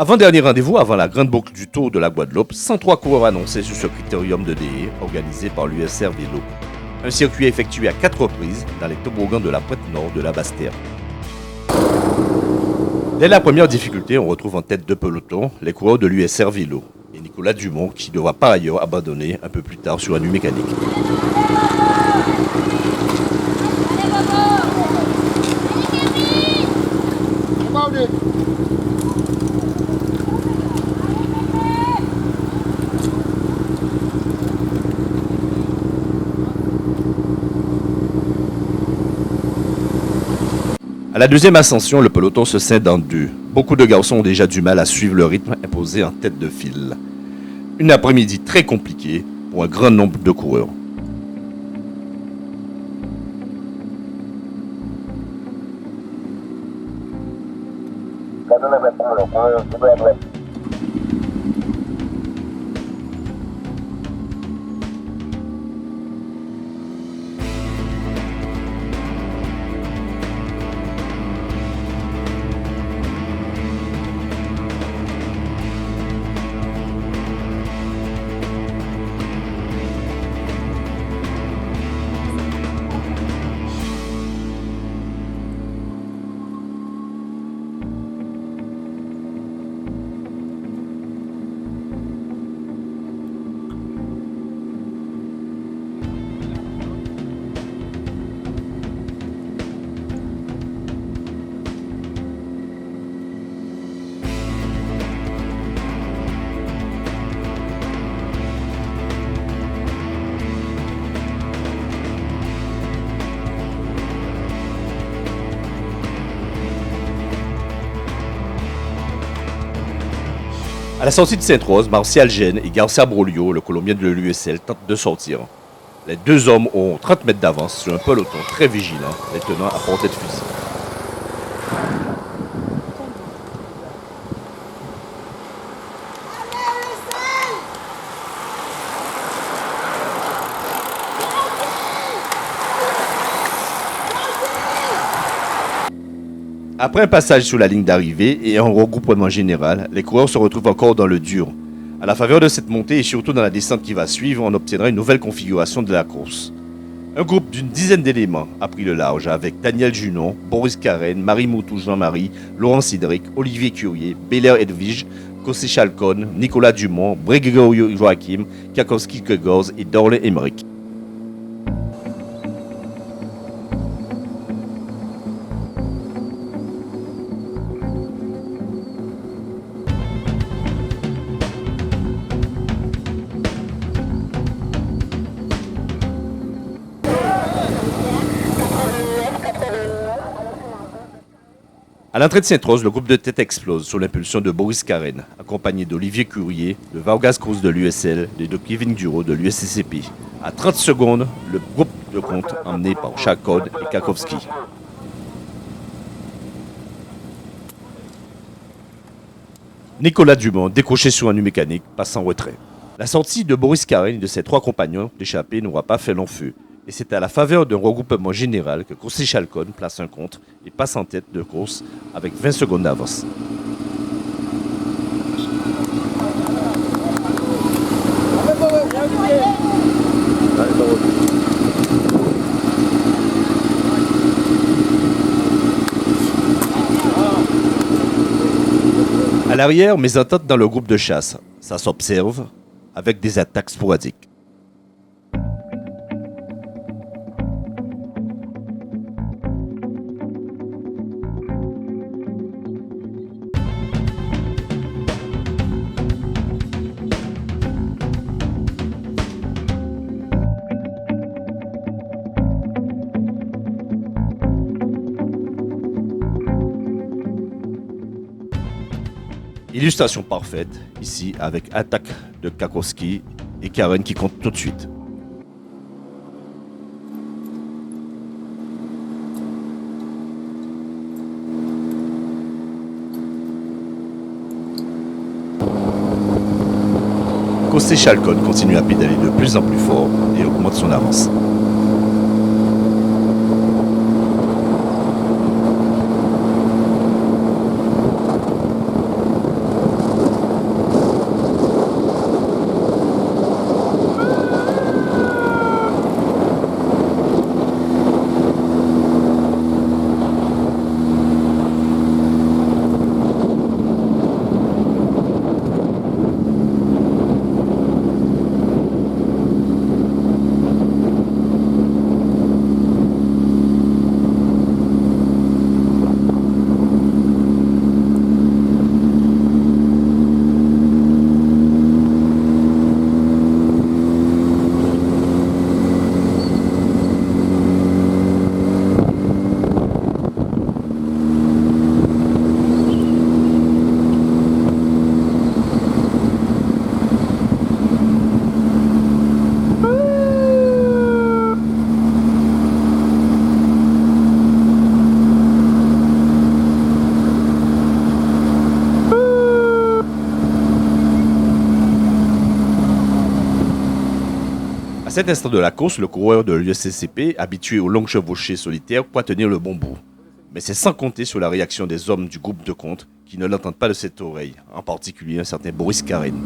Avant-dernier rendez-vous avant la grande boucle du Tour de la Guadeloupe, 103 coureurs annoncés sur ce critérium de DE organisé par l'USR Vélo. Un circuit effectué à 4 reprises dans les toboggans de la pointe nord de la Basse-Terre. Dès la première difficulté, on retrouve en tête de peloton les coureurs de l'USR Vélo et Nicolas Dumont qui devra par ailleurs abandonner un peu plus tard sur un nu mécanique. À la deuxième ascension, le peloton se scinde en deux. Beaucoup de garçons ont déjà du mal à suivre le rythme imposé en tête de file. Une après-midi très compliquée pour un grand nombre de coureurs. À la sortie de Sainte-Rose, Martial Gène et Garcia Brolio, le Colombien de l'USL, tentent de sortir. Les deux hommes ont 30 mètres d'avance sur un peloton très vigilant, les tenant à portée de fusil. Après un passage sous la ligne d'arrivée et un regroupement général, les coureurs se retrouvent encore dans le dur. À la faveur de cette montée et surtout dans la descente qui va suivre, on obtiendra une nouvelle configuration de la course. Un groupe d'une dizaine d'éléments a pris le large avec Daniel Junon, Boris Carène, Marie Moutou Jean-Marie, Laurent Cédric, Olivier Curier, Bélair Edwige, Kossé Chalcon, Nicolas Dumont, Gregorio Joachim, Kakowski Kegors et Dorle Emmerich. À l'entrée de Sainte-Rose, le groupe de tête explose sous l'impulsion de Boris Carène, accompagné d'Olivier Courrier, de Vargas Cruz de l'USL et de Kevin Duro de l'USCCP. À 30 secondes, le groupe de compte emmené par Chalcon et Kakowski. Nicolas Dumont, décroché sur un nu mécanique, passe en retrait. La sortie de Boris Carène et de ses trois compagnons d'échappée n'aura pas fait long feu. Et c'est à la faveur d'un regroupement général que Kossé Chalcon place un contre et passe en tête de course avec 20 secondes d'avance. À l'arrière, mésentente dans le groupe de chasse. Ça s'observe avec des attaques sporadiques. Illustration parfaite, ici, avec attaque de Kakowski et Karen qui compte tout de suite. Kossé Chalcon continue à pédaler de plus en plus fort et augmente son avance. À cet instant de la course, le coureur de l'USCCP, habitué aux longues chevauchées solitaires, croit tenir le bon bout. Mais c'est sans compter sur la réaction des hommes du groupe de contre qui ne l'entendent pas de cette oreille, en particulier un certain Boris Karine.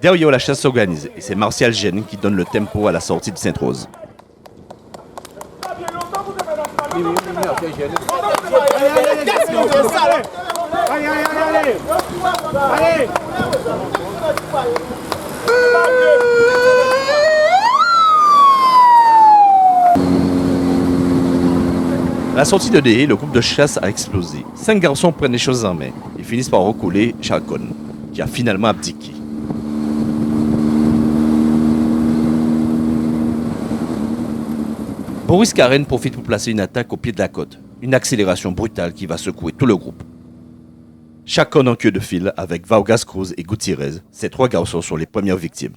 Derrière la chasse s'organise et c'est Martial Gênes qui donne le tempo à la sortie de Sainte-Rose. À la sortie de Dehé, le groupe de chasse a explosé. 5 garçons prennent les choses en main et finissent par recouler Chacon, qui a finalement abdiqué. Boris Karine profite pour placer une attaque au pied de la côte, une accélération brutale qui va secouer tout le groupe. Chacun en queue de fil avec Vargas Cruz et Gutiérrez, ces 3 garçons sont les premières victimes.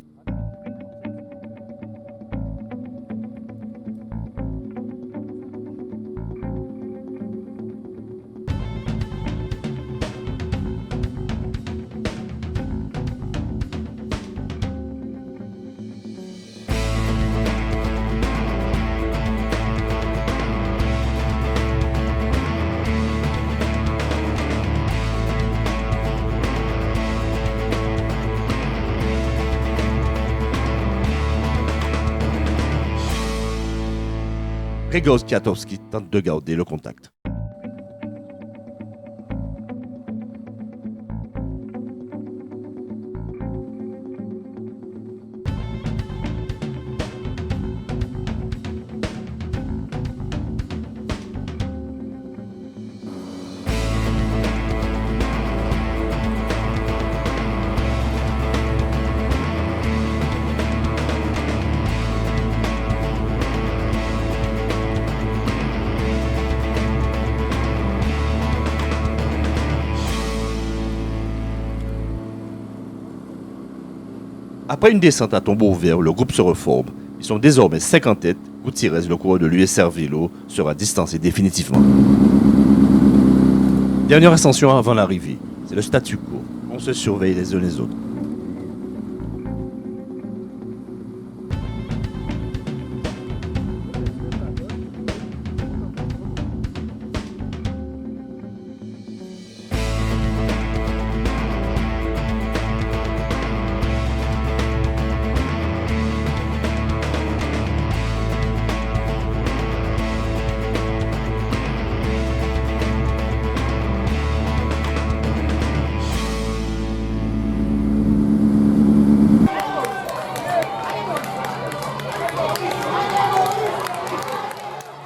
Grzegorz Kwiatkowski tente de garder le contact. Après une descente à tombeau ouvert, le groupe se reforme. Ils sont désormais 5 en tête. Gutiérrez, le coureur de l'USR Vélo, sera distancé définitivement. Dernière ascension avant l'arrivée. C'est le statu quo. On se surveille les uns les autres.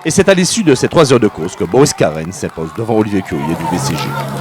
Et c'est à l'issue de ces 3 heures de course que Boris Karine s'impose devant Olivier Courier du BCG.